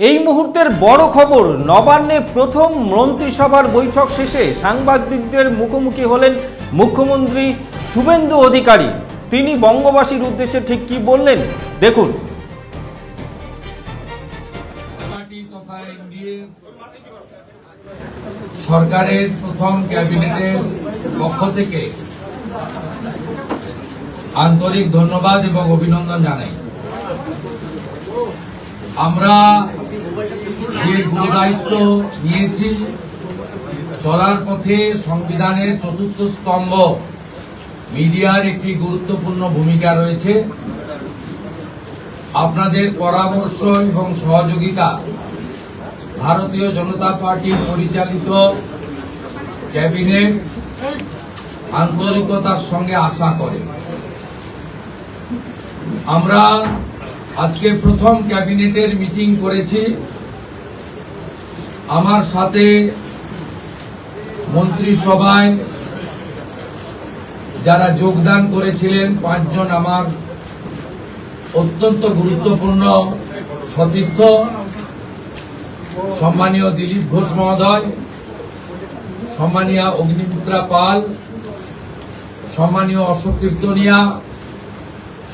এই মুহূর্তের বড় খবর, নবান্নে প্রথম মন্ত্রিসভার বৈঠক শেষে সাংবাদিকদের মুখোমুখি হলেন মুখ্যমন্ত্রী শুভেন্দু অধিকারী। তিনি বঙ্গবাসীর উদ্দেশ্যে ঠিক কি বললেন দেখুন। সরকারের প্রথম ক্যাবিনেটের পক্ষ থেকে আন্তরিক ধন্যবাদ এবং অভিনন্দন জানাই। আমরা যে গুরুদায়িত্ব নিয়েছি, চলার পথে সংবিধানের চতুর্থ স্তম্ভ মিডিয়ার একটি গুরুত্বপূর্ণ ভূমিকা রয়েছে। আপনাদের পরামর্শ এবং সহযোগিতা ভারতীয় জনতা পার্টির পরিচালিত ক্যাবিনেট আন্তরিকতার সঙ্গে আশা করে। আমরা আজকে প্রথম ক্যাবিনেটের মিটিং করেছি। আমার সাথে মন্ত্রিসভায় যারা যোগদান করেছিলেন 5 জন আমার অত্যন্ত গুরুত্বপূর্ণ সতীর্থ, সম্মানীয় দিলীপ ঘোষ মহোদয়, সম্মানীয় অগ্নিমিত্রা পাল, সম্মানীয় অশোক কীর্তনিয়া,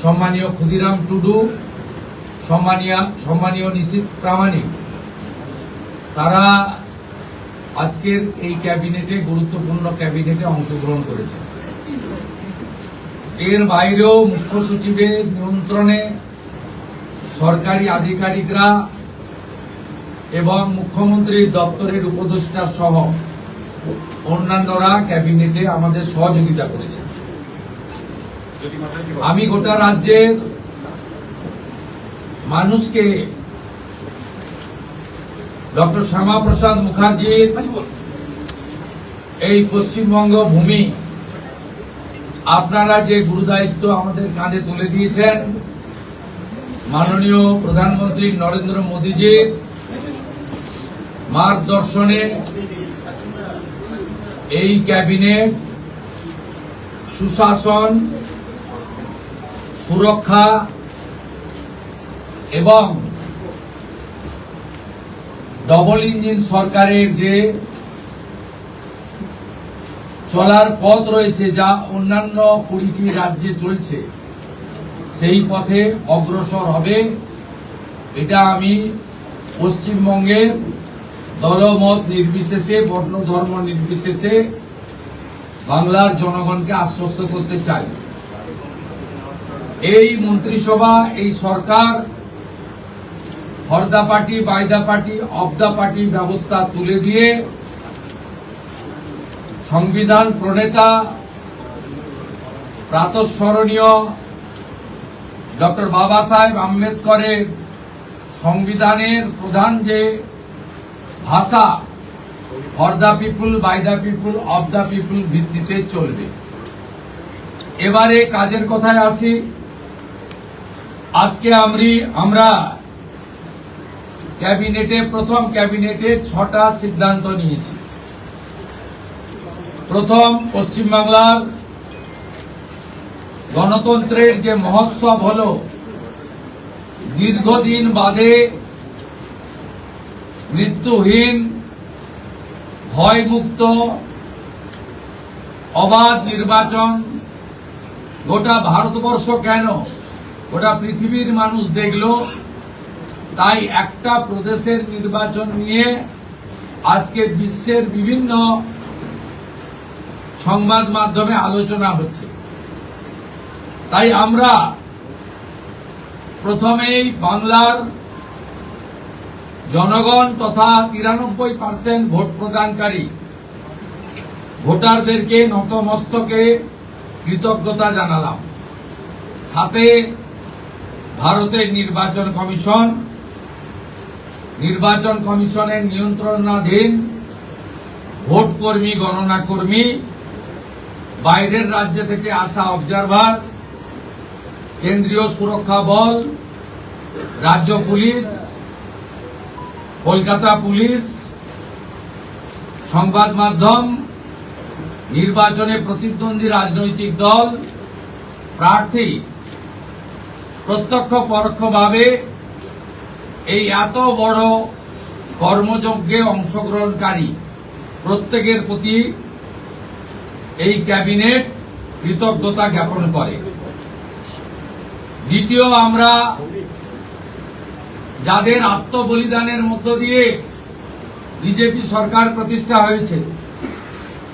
সম্মানীয় ক্ষুদিরাম টুডু, সম্মানীয় নিশীথ প্রামাণিক, তারা আজকের এই ক্যাবিনেটে গুরুত্বপূর্ণ ক্যাবিনেটে অংশগ্রহণ করেছে। এর বাইরেও মুখ্য সচিবের নিয়ন্ত্রণে সরকারি আধিকারিকরা এবং মুখ্যমন্ত্রীর দপ্তরের উপদেষ্টা সহ অন্যান্যরা ক্যাবিনেটে আমাদের সহযোগিতা করেছে। আমি গোটা রাজ্যের মানুষকে ডক্টর শ্যামাপ্রসাদ মুখার্জির এই পশ্চিমবঙ্গ ভূমি আপনারা যে গুরুদায়িত্ব আমাদের কাঁধে তুলে দিয়েছেন, মাননীয় প্রধানমন্ত্রী নরেন্দ্র মোদীজির মার্গদর্শনে এই ক্যাবিনেট সুশাসন, সুরক্ষা এবং ডবল ইঞ্জিন সরকারের যে চলার পথ রয়েছে, যা অন্যান্য 20টি রাজ্যে চলছে, সেই পথে অগ্রসর হবে। এটা আমি পশ্চিমবঙ্গের দলমত নির্বিশেষে, বর্ণ ধর্ম নির্বিশেষে বাংলার জনগণকে আশ্বস্ত করতে চাই। এই মন্ত্রিসভা, এই সরকার for the party, by the party, of the party ব্যবস্থা তুলে দিয়ে সংবিধান প্রণেতা প্রাতঃস্মরণীয় ডক্টর বাবা সাহেব আম্বেদকরের সংবিধানের প্রধান যে ভাষা for the people, by the people, of the people ভিত্তিতে চলবে। এবারে কাজের কথায় আসি। আজকে আমরা ক্যাবিনেটে, প্রথম ক্যাবিনেটে 6টা সিদ্ধান্ত নিয়েছি। প্রথম, পশ্চিমবাংলার গণতন্ত্রের যে মহোৎসব হলো, দীর্ঘদিন বাদে মৃত্যুহীন, ভয়মুক্ত, অবাধ নির্বাচন গোটা ভারতবর্ষ কেন, গোটা পৃথিবীর মানুষ দেখল। তাই একটা প্রদেশের নির্বাচন নিয়ে আজকে বিশ্বের বিভিন্ন সংবাদ মাধ্যমে আলোচনা হচ্ছে। তাই আমরা প্রথমেই বাংলার জনগণ তথা 93% ভোট প্রদানকারী ভোটারদেরকে নতমস্তকে কৃতজ্ঞতা জানালাম। সাথে ভারতের নির্বাচন কমিশন, নির্বাচন কমিশনের নিয়ন্ত্রণাধীন ভোট কর্মী, গণনা কর্মী, বাইরের রাজ্য থেকে আসা অবজারভার, কেন্দ্রীয় সুরক্ষা বল, রাজ্য পুলিশ, কলকাতা পুলিশ, সংবাদ মাধ্যম, নির্বাচনে প্রতিদ্বন্দ্বী রাজনৈতিক দল, প্রার্থী প্রত্যক্ষ পরোক্ষভাবে এই এত বড় কর্মযজ্ঞে অংশগ্রহণকারী প্রত্যেকের প্রতি এই ক্যাবিনেট কৃতজ্ঞতা জ্ঞাপন করে। দ্বিতীয়, আমরা যাদের আত্মবলিদানের মধ্য দিয়ে বিজেপি সরকার প্রতিষ্ঠা হয়েছে,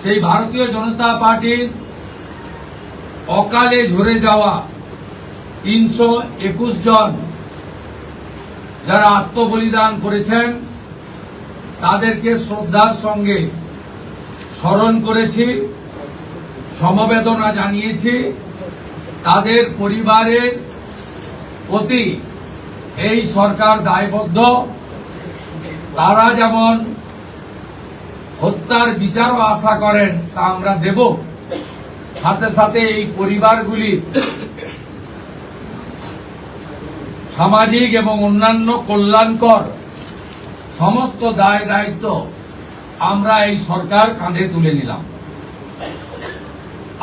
সেই ভারতীয় জনতা পার্টির অকালে ঝরে যাওয়া 321 জন যারা আত্মবলিদান করেছেন, তাদেরকে শ্রদ্ধার সঙ্গে স্মরণ করেছি, সমবেদনা জানিয়েছি। তাদের পরিবারের প্রতি এই সরকার দায়বদ্ধ। তারা যেমন হত্যার বিচারও আশা করেন, তা আমরা দেব। সাথে সাথে এই পরিবারগুলির সামাজিক এবং অন্যান্য কল্যাণকর সমস্ত দায় দায়িত্ব আমরা এই সরকার কাঁধে তুলে নিলাম।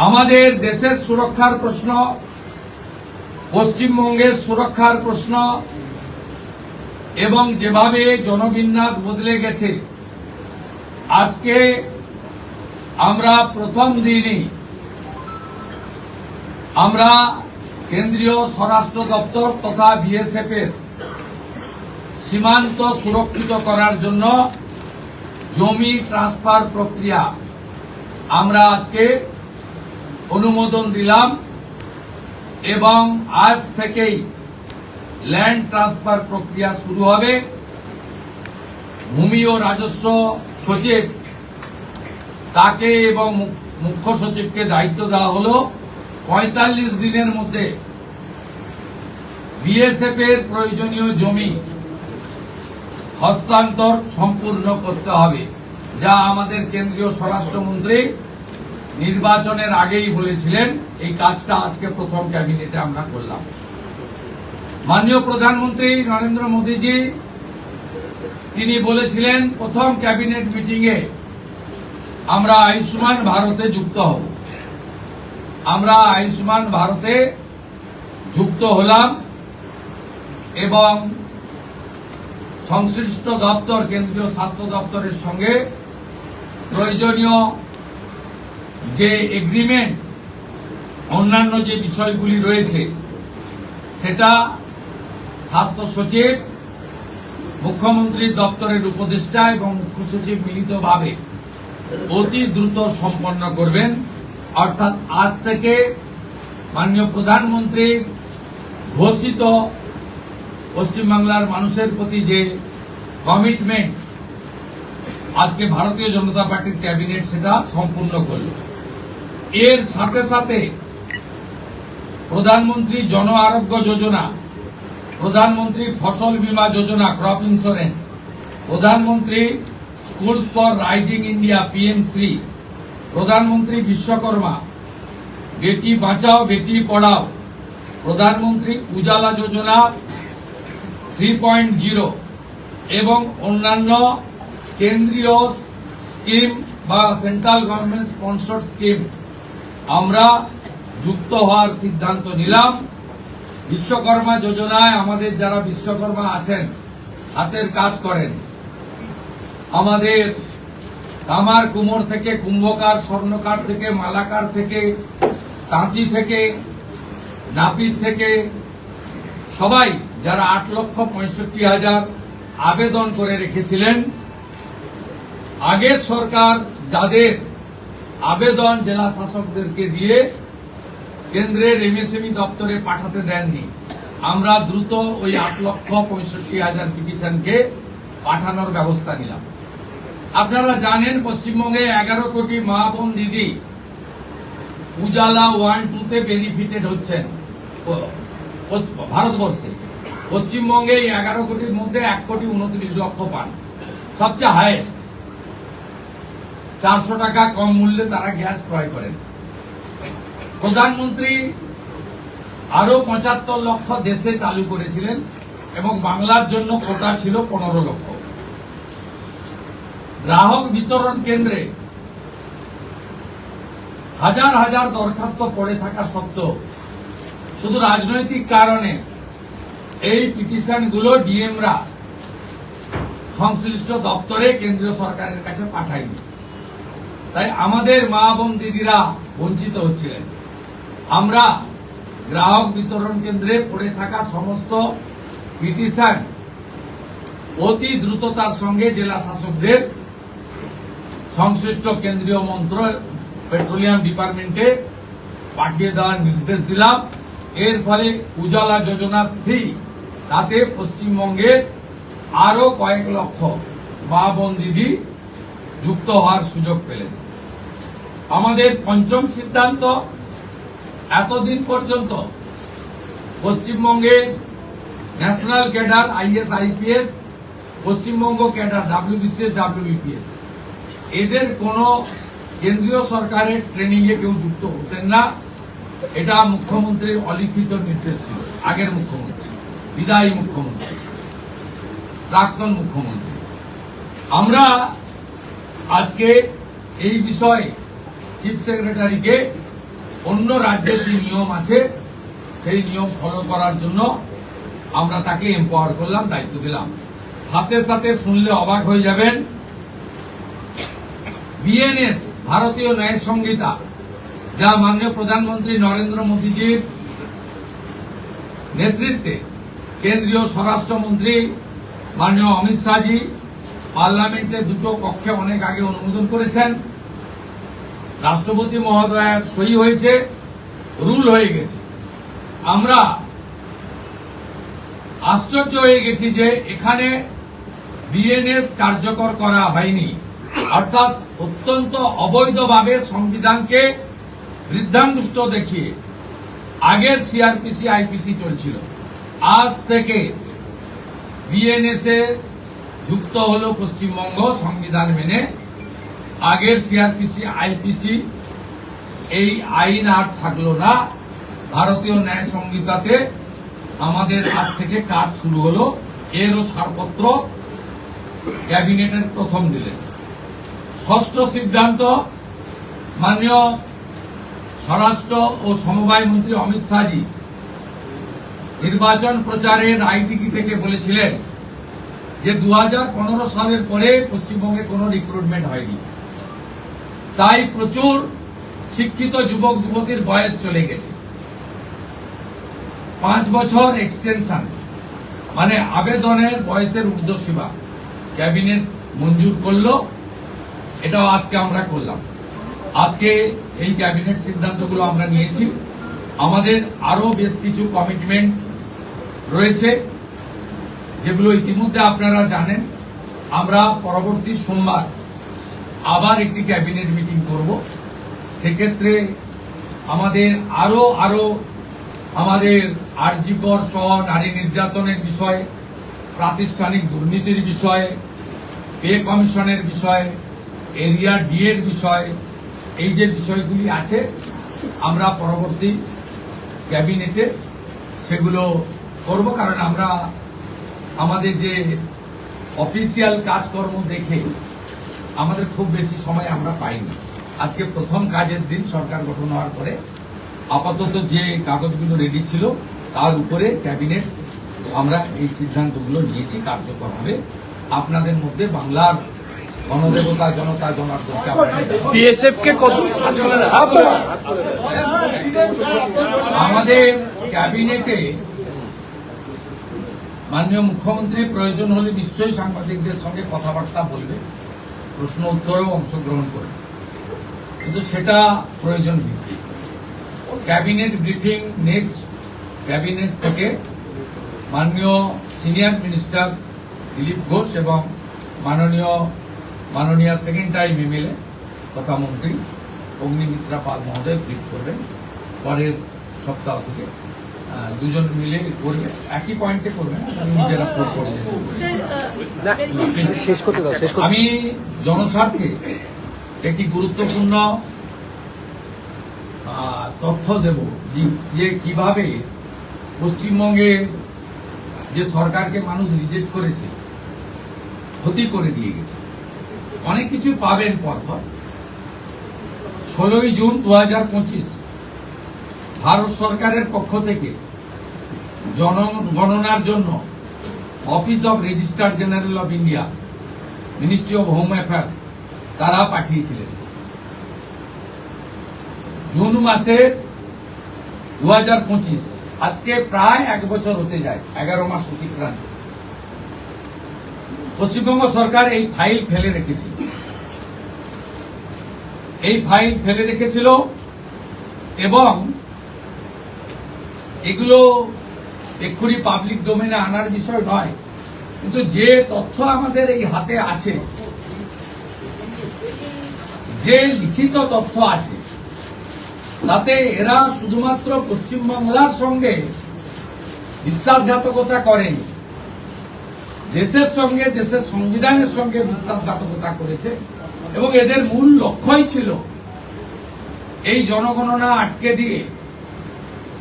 আমাদের দেশের সুরক্ষার প্রশ্ন, পশ্চিমবঙ্গের সুরক্ষার প্রশ্ন এবং যেভাবে জনবিন্যাস বদলে গেছে, আজকে আমরা প্রথম দিনই আমরা কেন্দ্রীয় স্বরাষ্ট্র দপ্তর তথা বিএসএফ এর সীমান্ত সুরক্ষিত করার জন্য জমি ট্রান্সফার প্রক্রিয়া আমরা আজকে অনুমোদন দিলাম এবং আজ থেকেই ল্যান্ড ট্রান্সফার প্রক্রিয়া শুরু হবে। ভূমি ও রাজস্ব সচিব তাকে এবং মুখ্য সচিবকে দায়িত্ব দেওয়া হলো 45 দিনের মধ্যে বিএসএফ এর প্রয়োজনীয় জমি হস্তান্তর সম্পূর্ণ করতে হবে, যা আমাদের কেন্দ্রীয় স্বরাষ্ট্রমন্ত্রী নির্বাচনের আগেই বলেছিলেন। এই কাজটা আজকে প্রথম ক্যাবিনেটে আমরা করলাম। মাননীয় প্রধানমন্ত্রী নরেন্দ্র মোদীজি তিনি বলেছিলেন প্রথম ক্যাবিনেট মিটিংয়ে আমরা আয়ুষ্মান ভারতে যুক্ত হব। আমরা আয়ুষ্মান ভারতে যুক্ত হলাম এবং সংশ্লিষ্ট দপ্তর কেন্দ্রীয় স্বাস্থ্য দপ্তরের সঙ্গে প্রয়োজনীয় যে এগ্রিমেন্ট অন্যান্য যে বিষয়গুলি রয়েছে সেটা স্বাস্থ্য সচিব, মুখ্যমন্ত্রীর দপ্তরের উপদেষ্টা এবং মুখ্য সচিব মিলিতভাবে অতি দ্রুত সম্পন্ন করবেন। অর্থাৎ আজ থেকে মাননীয় প্রধানমন্ত্রীর ঘোষিত পশ্চিমবাংলার মানুষের প্রতি যে কমিটমেন্ট আজকে ভারতীয় জনতা পার্টির ক্যাবিনেট সেটা সম্পূর্ণ করল। এর সাথে সাথে প্রধানমন্ত্রী জন আরোগ্য যোজনা, প্রধানমন্ত্রী ফসল বীমা যোজনা ক্রপ ইন্স্যুরেন্স, প্রধানমন্ত্রী স্কুলস ফর রাইজিং ইন্ডিয়া পিএমশ্রী, প্রধানমন্ত্রী বিশ্বকর্মা, বেটি বাঁচাও বেটি পড়াও, প্রধানমন্ত্রী উজালা যোজনা 3.0 এবং অন্যান্য কেন্দ্রীয় স্কিম বা সেন্ট্রাল গভর্নমেন্ট স্পন্সর্ড স্কিম আমরা যুক্ত হওয়ার সিদ্ধান্ত নিলাম। বিশ্বকর্মা যোজনায় আমাদের যারা বিশ্বকর্মা আছেন, হাতের কাজ করেন, আমাদের কামার কুমোর থেকে কুম্ভকার, স্বর্ণকার থেকে মালাকার থেকে তাঁতি থেকে নাপিত থেকে সবাই যারা 8,65,000 আবেদন করে রেখেছিলেন, আগের সরকার যাদের আবেদন জেলা শাসকদেরকে দিয়ে কেন্দ্রের এমএসএমই দপ্তরে পাঠাতে দেননি, আমরা দ্রুত ওই 8,65,000 পিটিশনকে পাঠানোর ব্যবস্থা নিলাম। আপনারা জানেন পশ্চিমবঙ্গে 11 কোটি মা বোন দিদি উজালা 1-2 তে বেনিফিটেড হচ্ছেন ভারতবর্ষে। পশ্চিমবঙ্গে 11 কোটির মধ্যে 1,29,00,000 পান, সবচেয়ে হাইয়েস্ট। 400 টাকা কম মূল্যে তারা গ্যাস ক্রয় করেন। প্রধানমন্ত্রী আরো 75 লক্ষ দেশে চালু করেছিলেন এবং বাংলার জন্য কোটা ছিল 15 লক্ষ। গ্রাহক বিতরণ কেন্দ্রে হাজার হাজার দরখাস্ত পড়ে থাকা সত্ত্বেও শুধু রাজনৈতিক কারণে এই পিটিশনগুলো ডিএমরা সংশ্লিষ্ট দপ্তরে কেন্দ্রীয় সরকারের কাছে পাঠায়নি। তাই আমাদের মা বোন দিদিরা বঞ্চিত হচ্ছিলেন। আমরা গ্রাহক বিতরণ কেন্দ্রে পড়ে থাকা সমস্ত পিটিশন অতি দ্রুততার সঙ্গে জেলা শাসকদের সংশ্লিষ্ট কেন্দ্রীয় পেট্রোলিয়াম ডিপার্টমেন্টে পাঠিয়ে দেওয়ার নির্দেশ দিলাম। এর ফলে উজালা যোজনা 3 তাতে পশ্চিমবঙ্গের আরো কয়েক লক্ষ মা বোন দিদি যুক্ত হওয়ার সুযোগ পেলেন। আমাদের পঞ্চম সিদ্ধান্ত, এতদিন পর্যন্ত পশ্চিমবঙ্গের national cadre IAS IPS, Paschimbanga cadre WBCS WBPS এদের কোন কেন্দ্রীয় সরকারের ট্রেনিং এ কেউ যুক্ত হতেন না। এটা মুখ্যমন্ত্রীর অলিখিত নির্দেশ ছিল। আগের মুখ্যমন্ত্রী, বিদায়ী মুখ্যমন্ত্রী, প্রাক্তন মুখ্যমন্ত্রী। আমরা আজকে এই বিষয়ে চিফ সেক্রেটারিকে অন্য রাজ্যের যে নিয়ম আছে সেই নিয়ম ফলো করার জন্য আমরা তাকে এম্পাওয়ার করলাম, দায়িত্ব দিলাম। সাথে সাথে শুনলে অবাক হয়ে যাবেন, BNS ভারতীয় ন্যায় সংহিতা, যা মাননীয় প্রধানমন্ত্রী নরেন্দ্র মোদীজির নেতৃত্বে কেন্দ্রীয় স্বরাষ্ট্রমন্ত্রী মাননীয় অমিত শাহজি পার্লামেন্টে দুটো কক্ষে অনেক আগে অনুমোদন করেছেন, রাষ্ট্রপতি মহোদয়ের সই হয়েছে, রুল হয়ে গেছে। আমরা আশ্চর্য হয়ে গেছি যে এখানে BNS কার্যকর করা হয়নি, অর্থাৎ অত্যন্ত অবৈধভাবে সংবিধানকে বৃদ্ধাঙ্গুষ্ঠ দেখিয়ে আগের CRPC IPC চলছিল। আজ থেকে BNS এ যুক্ত হলো পশ্চিমবঙ্গ সংবিধান মেনে। আগের CRPC IPC এই আইন আর থাকলো না। ভারতীয় ন্যায় সংহিতাতে আমাদের আজ থেকে কাজ শুরু হলো। এরও ছাড়পত্র ক্যাবিনেটের প্রথম দিলেন। ষষ্ঠ সিদ্ধান্ত, মাননীয় স্বরাষ্ট্র ও সমবায় মন্ত্রী অমিত শাহজি নির্বাচন প্রচারের রায়দিঘি থেকে বলেছিলেন যে 2015 সালের পরে পশ্চিমবঙ্গে কোনো রিক্রুটমেন্ট হয়নি, তাই প্রচুর শিক্ষিত যুবক যুবতীর বয়স চলে গেছে। 5 বছর এক্সটেনশন, মানে আবেদনের বয়সের ঊর্ধ্বসীমা ক্যাবিনেট মঞ্জুর করলো। এটাও আজকে আমরা করলাম। আজকে এই ক্যাবিনেট সিদ্ধান্তগুলো আমরা নিয়েছি। আমাদের আরো বেশ কিছু কমিটমেন্ট রয়েছে, যেগুলো ইতিমধ্যে আপনারা জানেন। আমরা পরবর্তী সোমবার আবার একটি ক্যাবিনেট মিটিং করব। সেক্ষেত্রে আমাদের আরো আমাদের আরজিকর সহ নারী নির্যাতনের বিষয়ে, প্রাতিষ্ঠানিক দুর্নীতির বিষয়ে, পে কমিশনের বিষয়ে, এরিয়া ডি এর বিষয়ে, এই যে বিষয়গুলি আছে আমরা পরবর্তী ক্যাবিনেটে সেগুলো করব। কারণ আমরা আমাদের যে অফিসিয়াল কাজকর্ম দেখে আমাদের খুব বেশি সময় আমরা পাইনি। আজকে প্রথম কাজের দিন সরকার গঠন হওয়ার পরে আপাতত যে কাগজগুলো রেডি ছিল তার উপরে ক্যাবিনেট আমরা এই সিদ্ধান্তগুলো নিয়েছি, কার্যকর হবে। আপনাদের মধ্যে বাংলার গণদেবতা জনতা জনার্দনকে আমাদের ক্যাবিনেটে মাননীয় মুখ্যমন্ত্রী প্রয়োজন হলে নিশ্চয়ই সাংবাদিকদের সঙ্গে কথাবার্তা বলবে, প্রশ্ন উত্তরেও অংশগ্রহণ করবে, কিন্তু সেটা প্রয়োজন ভিত্তিক। ক্যাবিনেট ব্রিফিং নেক্সট ক্যাবিনেট থেকে মাননীয় সিনিয়র মিনিস্টার দিলীপ ঘোষ এবং মাননীয় সেকেন্ড টাইম MLA তথা মন্ত্রী অগ্নিমিত্রা পাল মহোদয় ব্রিফ করবেন। পরের সপ্তাহ থেকে দুজন মিলে করবে, একই পয়েন্টে করবে না, নিজেরা করে আমি জনস্বার্থে একটি গুরুত্বপূর্ণ তথ্য দেব যে কিভাবে পশ্চিমবঙ্গে যে সরকারকে মানুষ রিজেক্ট করেছে, ক্ষতি করে দিয়ে গেছে। অনেক কিছু পাবেন পরপর। 16 জুন 2025 ভারত সরকারের পক্ষ থেকে জনগণনার জন্য office of registrar general of India ministry of home affairs তারা পাঠিয়েছিলেন। জুন মাসে 2025, আজকে প্রায় 1 বছর হতে যায়, 11 মাস অতিক্রান্ত। পশ্চিমবঙ্গ সরকার এই ফাইল ফেলে রেখেছিল এবং এগুলো এক্ষুনি পাবলিক ডোমেনে আনার বিষয় নয়, কিন্তু যে তথ্য আমাদের এই হাতে আছে, যে লিখিত তথ্য আছে, তাতে এরা শুধুমাত্র পশ্চিমবাংলার সঙ্গে বিশ্বাসঘাতকতা করেনি, দেশের সঙ্গে, দেশের সংবিধানের সঙ্গে বিশ্বাসঘাতকতা করেছে এবং এদের মূল লক্ষ্যই ছিল এই জনগণনা আটকে দিয়ে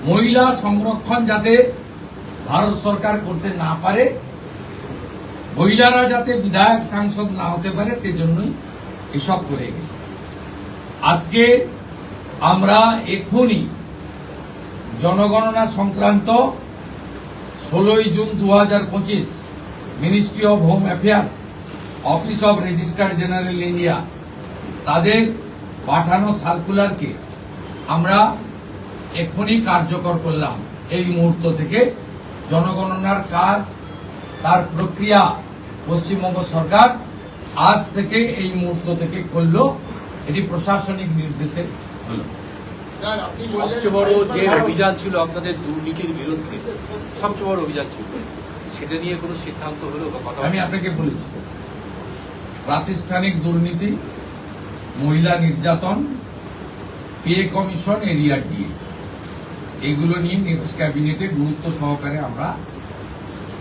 মহিলা সংরক্ষণ যাতে ভারত সরকার করতে না পারে, মহিলারা যাতে বিধায়ক সাংসদ না হতে পারে, সেজন্যই এসব করে গেছে। আজকে আমরা এখনই জনগণনা সংক্রান্ত 16 June 2025 ministry of home affairs, office of registrar general India তাদের পাঠানো সার্কুলারকে আমরা এখনই কার্যকর করলাম। এই মুহূর্ত থেকে জনগণনার কাজ, তার প্রক্রিয়া পশ্চিমবঙ্গ সরকার আজ থেকে এই মুহূর্ত থেকে করলো। এটি প্রশাসনিক নির্দেশে হলো। সবচেয়ে বড় যে অভিযান ছিল আপনাদের দুর্নীতির বিরুদ্ধে, সবচেয়ে বড় অভিযান ছিল, সেটা নিয়ে কোনো সিদ্ধান্ত হলো? আমি আপনাকে বলেছি, প্রাতিষ্ঠানিক দুর্নীতি, মহিলা নির্যাতন, পে কমিশন, এরিয়া ডিএ, এগুলো নিয়ে নেক্সট ক্যাবিনেটে গুরুত্ব সহকারে আমরা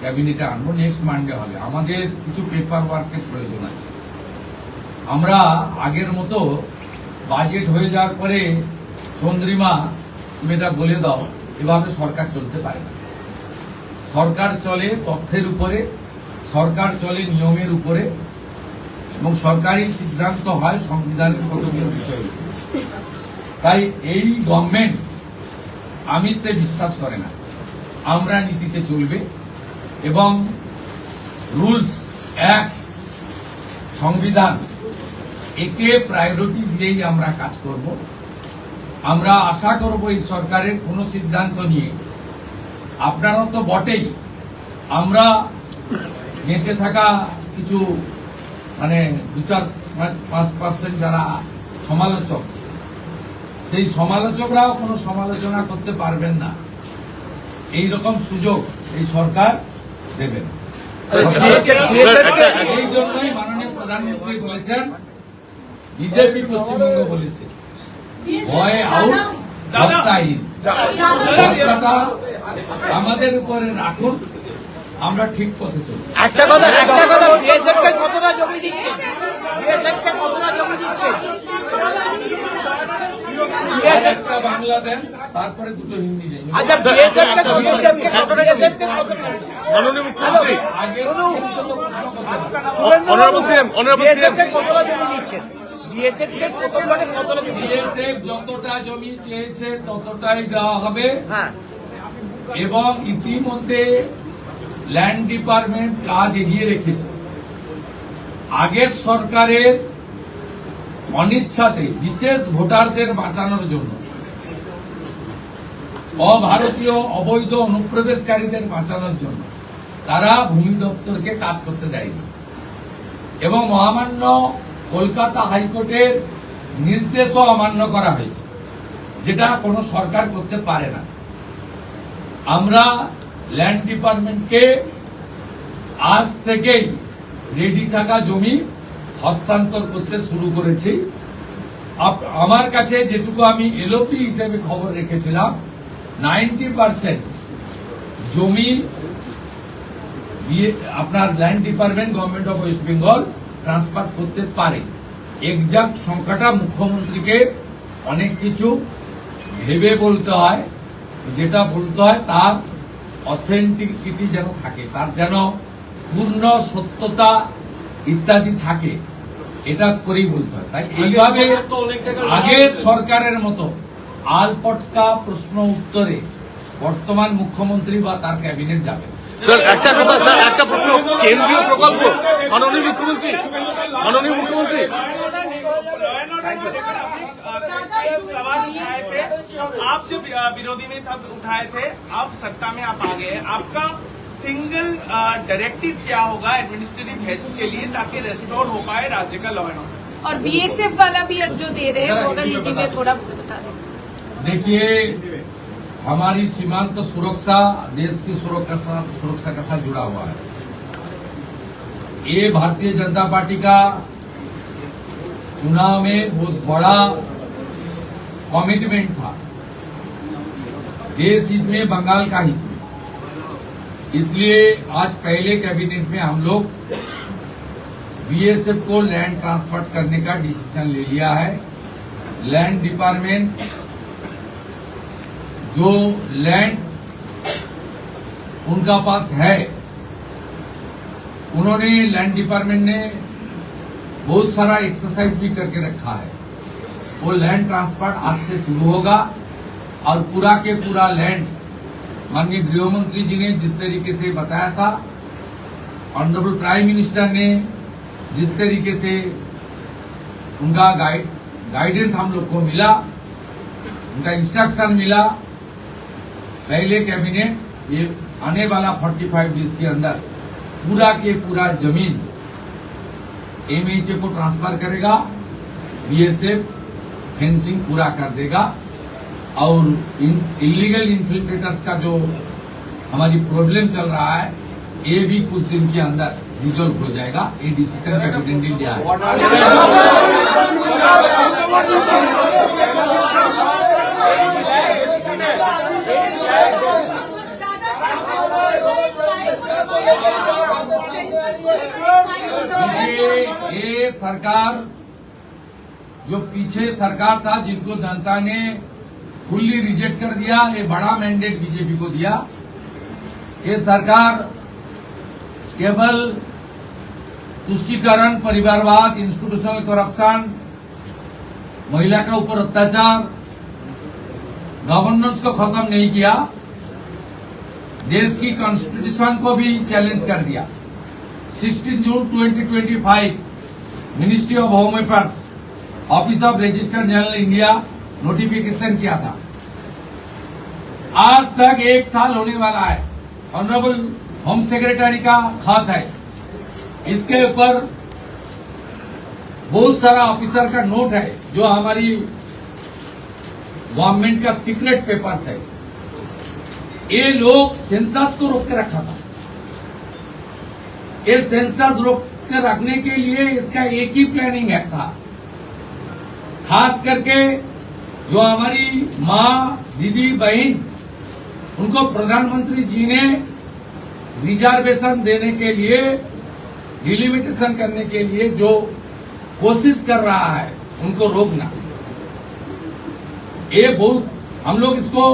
ক্যাবিনেটে আনবো। নেক্সট মানডে হবে। আমাদের কিছু পেপার ওয়ার্কের প্রয়োজন আছে। আমরা আগের মতো বাজেট হয়ে যাওয়ার পরে চন্দ্রিমা তুমি এটা বলে দাও, এভাবে সরকার চলতে পারে না। সরকার চলে তথ্যের উপরে, সরকার চলে নিয়মের উপরে এবং সরকারি সিদ্ধান্ত হয় সংবিধানের কতগুলো বিষয়ের উপরে। তাই এই গভর্নমেন্ট আমিত্বে বিশ্বাস করে না, আমরা নীতিতে চলবে এবং রুলস, অ্যাক্টস, সংবিধান, একে প্রায়োরিটি দিয়েই আমরা কাজ করব। আমরা আশা করব এই সরকারের কোনো সিদ্ধান্ত নিয়ে, আপনারা তো বটেই, আমরা বেঁচে থাকা কিছু 2-4-5% যারা সমালোচক, সেই সমালোচকরাও কোনো সমালোচনা করতে পারবেন না, এই রকম সুযোগ এই সরকার দেবেন। এই জন্যই মাননীয় প্রধানমন্ত্রী বলেছেন, বিজেপি পশ্চিমবঙ্গ বলেছে, ভয় আউট, ব্যবসা ইন। ব্যবসাটা আমাদের উপরে রাখুন, আমরা ঠিক পথে চলব। একটা কথা বিএসএফ কে কতটা জমি দিচ্ছে? বিএসএফ কে কতটা জমি দিচ্ছে? একটা বাংলা দেন, তারপরে দুটো হিন্দি দেন। আচ্ছা, বিএসএফ কে কতটা মাননীয় মুখ্যমন্ত্রী, বিএসএফ কে কতটা জমি দিচ্ছে? বিএসএফ কে কতটা জমি? বিএসএফ যতটা জমি চেয়েছে ততটাই দেওয়া হবে। হ্যাঁ, এবং ইতিমধ্যে ল্যান্ড ডিপার্টমেন্ট কাজ এগিয়ে রেখেছে। আগের সরকারের অনিচ্ছাতে বিশেষ ভোটারদের বাঁচানোর জন্য, অভারতীয় অবৈধ অনুপ্রবেশকারীদের বাঁচানোর জন্য তারা ভূমি দপ্তরকে কাজ করতে দেয়নি এবং মহামান্য কলকাতা হাইকোর্টের নির্দেশও অমান্য করা হয়েছে, যেটা কোনো সরকার করতে পারে না। আমরা ল্যান্ড ডিপার্টমেন্টকে আজ থেকেই রেডি থাকা জমি হস্তান্তর করতে শুরু করেছি। আমার কাছে যেটুকু আমি এলওপি হিসেবে খবর রেখেছিলাম, 90% জমি আপনার land department government of West Bengal transfer করতে পারে। এক্সাক্ট সংখ্যাটা মুখ্যমন্ত্রীকে অনেক কিছু ভেবে বলতে হয়, যেটা বলতে হয় তার অথেন্টিকিটি যেন থাকে, তার যেন পূর্ণ সত্যতা ইত্যাদি থাকে, এটা করেই বলতে হয়। তাই এইভাবে আগের সরকারের মতো আলপটকা প্রশ্ন উত্তরে বর্তমান মুখ্যমন্ত্রী বা তার ক্যাবিনেট যাবে। স্যার একটা কথা, স্যার একটা প্রশ্ন, কেন্দ্রীয় প্রকল্প মাননীয় মুখ্যমন্ত্রী सवाल उठाए थे, आप जब विरोधी में तब उठाए थे, अब सत्ता में आप आ गए, आपका सिंगल डायरेक्टिव क्या होगा एडमिनिस्ट्रेटिव हेड्स के लिए ताकि रेस्टोर हो पाए राज्य का लॉ एंड ऑर्डर? और बीएसएफ वाला भी अब जो दे रहे हैं वो अगर हिंदी में थोड़ा बता दें। देखिए, हमारी सीमांत सुरक्षा देश की सुरक्षा के साथ जुड़ा हुआ है। ये भारतीय जनता पार्टी का चुनाव में बहुत बड़ा कमिटमेंट था। देश हित में बंगाल का हित में, इसलिए आज पहले कैबिनेट में हम लोग बीएसएफ को लैंड ट्रांसफर करने का डिसीजन ले लिया है। लैंड डिपार्टमेंट जो लैंड उनका पास है, उन्होंने लैंड डिपार्टमेंट ने बहुत सारा एक्सरसाइज भी करके रखा है। वो लैंड ट्रांसफर आज से शुरू होगा और पूरा के पूरा लैंड माननीय गृह मंत्री जी ने जिस तरीके से बताया था, ऑनरेबल प्राइम मिनिस्टर ने जिस तरीके से उनका गाइडेंस हम लोग को मिला, उनका इंस्ट्रक्शन मिला, पहले कैबिनेट ये आने वाला 45 डेज के अंदर पूरा के पूरा जमीन एमएचए को ट्रांसफर करेगा, बीएसएफ फेंसिंग पूरा कर देगा और इलीगल इन्फिल्ट्रेटर्स का जो हमारी प्रॉब्लम चल रहा है ये भी कुछ दिन के अंदर रिजॉल्व हो जाएगा। ये डिसीजन कैबिनेट ने लिया है। ये सरकार जो पीछे सरकार था जिनको जनता ने फुल्ली रिजेक्ट कर दिया, ये बड़ा मैंडेट बीजेपी को दिया। ये सरकार केवल तुष्टीकरण, परिवारवाद, इंस्टीट्यूशनल करप्शन, महिला का ऊपर अत्याचार, गवर्नेंस को खत्म नहीं किया, देश की कॉन्स्टिट्यूशन को भी चैलेंज कर दिया। 16 जून 2025 ministry of home affairs, office of registered general India notification किया था। आज तक 1 साल होने वाला है। ऑनरेबल होम सेक्रेटरी का खत है, इसके ऊपर बहुत सारा ऑफिसर का नोट है जो हमारी गवर्नमेंट का सीक्रेट पेपर्स है। ये लोग सेंसस को रोक के रखा था। ये सेंसस रोक के रखने के लिए इसका एक ही प्लानिंग है था, खास करके जो हमारी माँ, दीदी, बहन, उनको प्रधानमंत्री जी ने रिजर्वेशन देने के लिए, डिलिमिटेशन करने के लिए जो कोशिश कर रहा है उनको रोकना। ये बहुत हम लोग इसको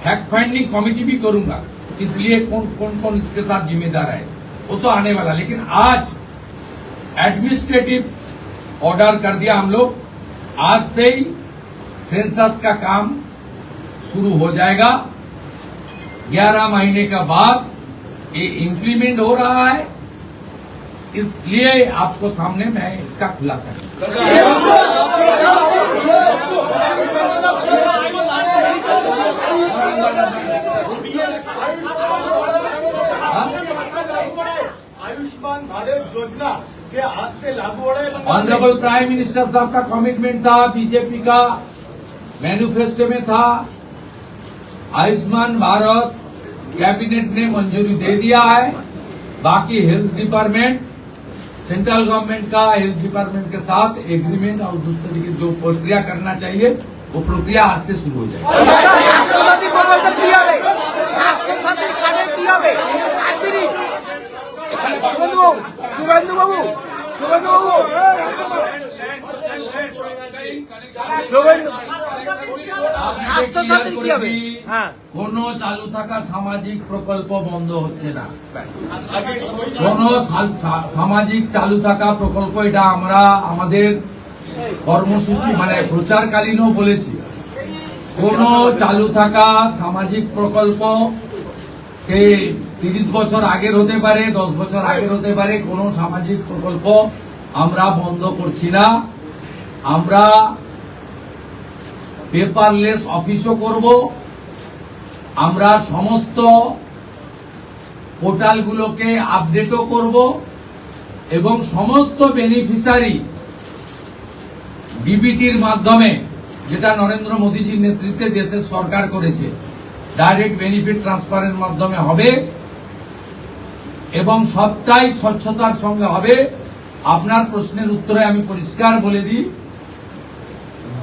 फैक्ट फाइंडिंग कमेटी भी करूंगा, इसलिए कौन इसके साथ जिम्मेदार है वो तो आने वाला। लेकिन आज एडमिनिस्ट्रेटिव ऑर्डर कर दिया हम लोग, आज से ही सेंसस का काम शुरू हो जाएगा। 11 महीने के बाद ये इंप्लीमेंट हो रहा है, इसलिए आपको सामने मैं इसका खुलासा आयुष्मान भारत योजना के आज से लागू हो रहे हैं। ऑनरेबल प्राइम मिनिस्टर साहब का कमिटमेंट था, बीजेपी का मैनिफेस्टो में था। आयुष्मान भारत कैबिनेट ने मंजूरी दे दिया है। बाकी हेल्थ डिपार्टमेंट, सेंट्रल गवर्नमेंट का हेल्थ डिपार्टमेंट के साथ एग्रीमेंट और दूसरे तरीके जो प्रक्रिया करना चाहिए वो प्रक्रिया आज से शुरू हो जाएगी। শুভেন্দু বাবু কোন চালু থাকা সামাজিক প্রকল্প বন্ধ হচ্ছে না। কোন সামাজিক চালু থাকা প্রকল্প, এটা আমরা আমাদের কর্মসূচি মানে প্রচারকালীনও বলেছি, কোন চালু থাকা সামাজিক প্রকল্প সে 30 বছর আগের হতে পারে, 10 বছর আগের হতে পারে, কোনো সামাজিক প্রকল্প আমরা বন্ধ করছি না। আমরা পেপারলেস অফিসও করব, আমরা সমস্ত পোর্টালগুলোকে আপডেটও করব এবং সমস্ত বেনিফিশিয়ারি ডিবিটির মাধ্যমে, যেটা নরেন্দ্র মোদীজির নেতৃত্বে দেশের সরকার করেছে, ডাইরেক্ট বেনিফিট ট্রান্সফারের মাধ্যমে হবে এবং সবটাই স্বচ্ছতার সঙ্গে হবে। আপনার প্রশ্নের উত্তরে আমি পরিষ্কার বলে দিই,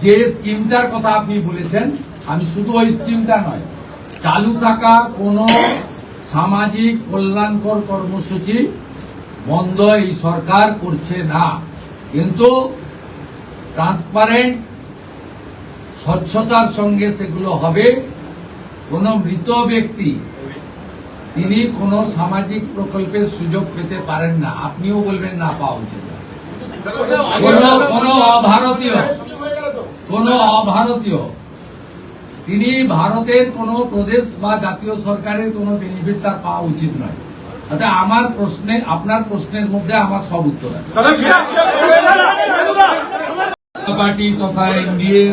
যে স্কিমটার কথা আপনি বলেছেন, আমি শুধু ওই স্কিমটা নয়, চালু থাকা কোনো সামাজিক কল্যাণকর কর্মসূচি বন্ধ এই সরকার করছে না, কিন্তু ট্রান্সপারেন্ট স্বচ্ছতার সঙ্গে সেগুলো হবে। কোন মৃত ব্যক্তি তিনি কোন সামাজিক প্রকল্পের সুযোগ পেতে পারেন না, আপনিও বলবেন না পাওয়া উচিত। কোন অভারতীয় তিনি ভারতের কোন প্রদেশ বা জাতীয় সরকারের কোন বেনিফিট তার পাওয়া উচিত নয়। তাতে আমার প্রশ্নে, আপনার প্রশ্নের মধ্যে আমার সব উত্তর আছে। পার্টি তথা এনডিএ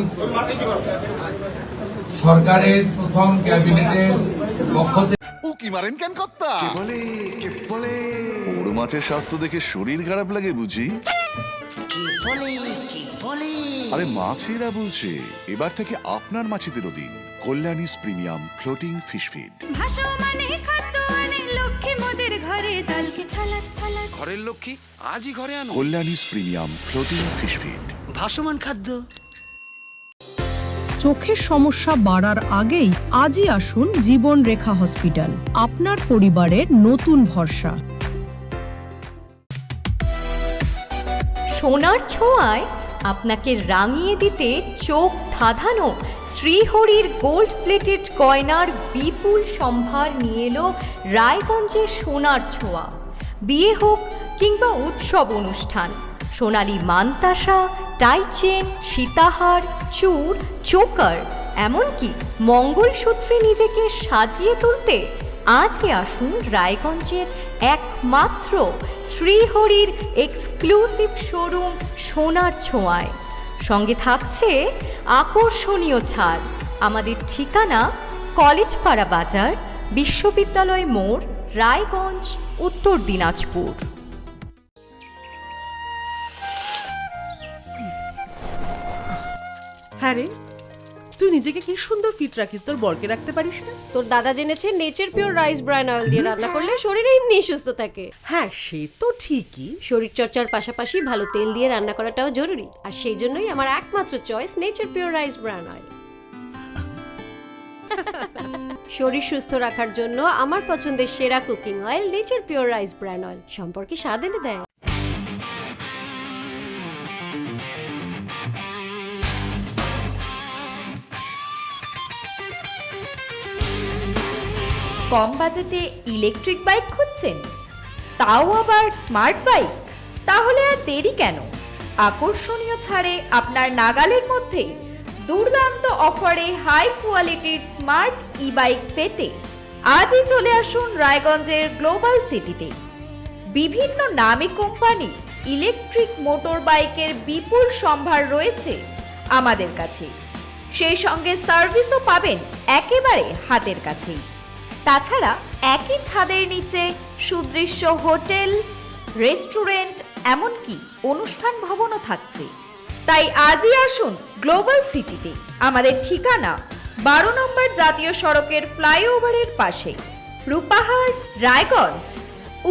সরকারের প্রথম ক্যাবিনেটের পক্ষ থেকে উকি মারেন কেন কর্তা? কে বলে বড় মাছের স্বাস্থ্য দেখে শরীর খারাপ লাগে বুঝি? আরে মাছেরা বলছে, এবার থেকে আপনার মাছেদেরও দিন কল্যাণীস প্রিমিয়াম ফ্লোটিং ফিশ ফিড। ঘরের লক্ষ্মী আজই ঘরে আনো কল্যাণীস প্রিমিয়াম ফ্লোটিং ফিশ ফিড। ভাসমান খাদ্য। চোখের সমস্যা বাড়ার আগেই আজই আসুন জীবন রেখা হসপিটাল, আপনার পরিবারের নতুন ভরসা। সোনার ছোঁয়ায় আপনাকে রাঙিয়ে দিতে চোখ ধাঁধানো শ্রীহরির গোল্ড প্লেটেড গয়নার বিপুল সম্ভার নিয়ে এলো রায়গঞ্জের সোনার ছোঁয়া। বিয়ে হোক কিংবা উৎসব অনুষ্ঠান, সোনালী মানতাসা, টাইচেন, সীতাহার, চূড়, চোকার, এমনকি মঙ্গলসূত্রে নিজেকে সাজিয়ে তুলতে আজই আসুন রায়গঞ্জের একমাত্র শ্রীহরির এক্সক্লুসিভ শোরুম সোনার ছোঁয়ায়। সঙ্গে থাকছে আকর্ষণীয় ছাড়। আমাদের ঠিকানা কলেজপাড়া বাজার, বিশ্ববিদ্যালয় মোড়, রায়গঞ্জ, উত্তর দিনাজপুর। হ্যাঁ রে, তুই নিজেকে কি সুন্দর ফিট রাখিস, তোর বরকে রাখতে পারিস না? তোর দাদা জেনেছে Nature Pure rice bran oil দিয়ে রান্না করলে শরীর এমনি সুস্থ থাকে। হ্যাঁ সে তো ঠিকই, শরীর চর্চার পাশাপাশি ভালো তেল দিয়ে রান্না করাটাও জরুরি, আর সেই জন্যই আমার একমাত্র choice nature Pure rice bran oil. শরীর সুস্থ রাখার জন্য আমার পছন্দের সেরা cooking oil nature Pure rice bran oil, সম্পর্কে স্বাদ এনে দেয়। কম বাজেটে ইলেকট্রিক বাইক খুঁজছেন, তাও আবার স্মার্ট বাইক? তাহলে আর দেরি কেন? আকর্ষণীয় ছাড়ে আপনার নাগালের মধ্যে দুর্দান্ত অফারে হাই কোয়ালিটির স্মার্ট ই বাইক পেতে আজই চলে আসুন রায়গঞ্জের গ্লোবাল সিটিতে। বিভিন্ন নামী কোম্পানি ইলেকট্রিক মোটর বাইকের বিপুল সম্ভার রয়েছে আমাদের কাছে, সেই সঙ্গে সার্ভিসও পাবেন একেবারে হাতের কাছেই। তাছাড়া একই ছাদের নিচে সুদৃশ্য হোটেল, রেস্টুরেন্ট, এমনকি অনুষ্ঠান ভবনও থাকছে। তাই আজই আসুন গ্লোবাল সিটিতে। আমাদের ঠিকানা 12 নম্বর জাতীয় সড়কের ফ্লাইওভারের পাশে, রূপাহার, রায়গঞ্জ,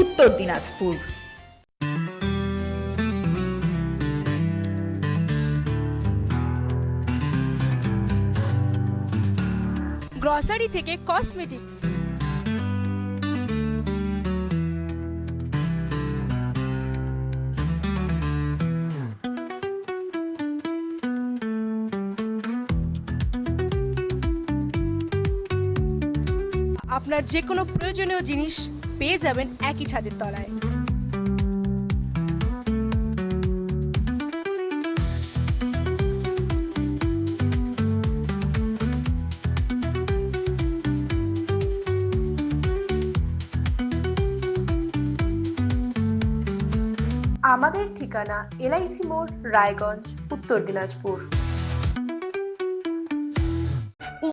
উত্তর দিনাজপুর। গ্রসারি থেকে কসমেটিক্স, আপনার যে কোনো প্রয়োজনীয় জিনিস পেয়ে যাবেন একই ছাদের তলায়। আমাদের ঠিকানা LIC মোড়, রায়গঞ্জ, উত্তর দিনাজপুর।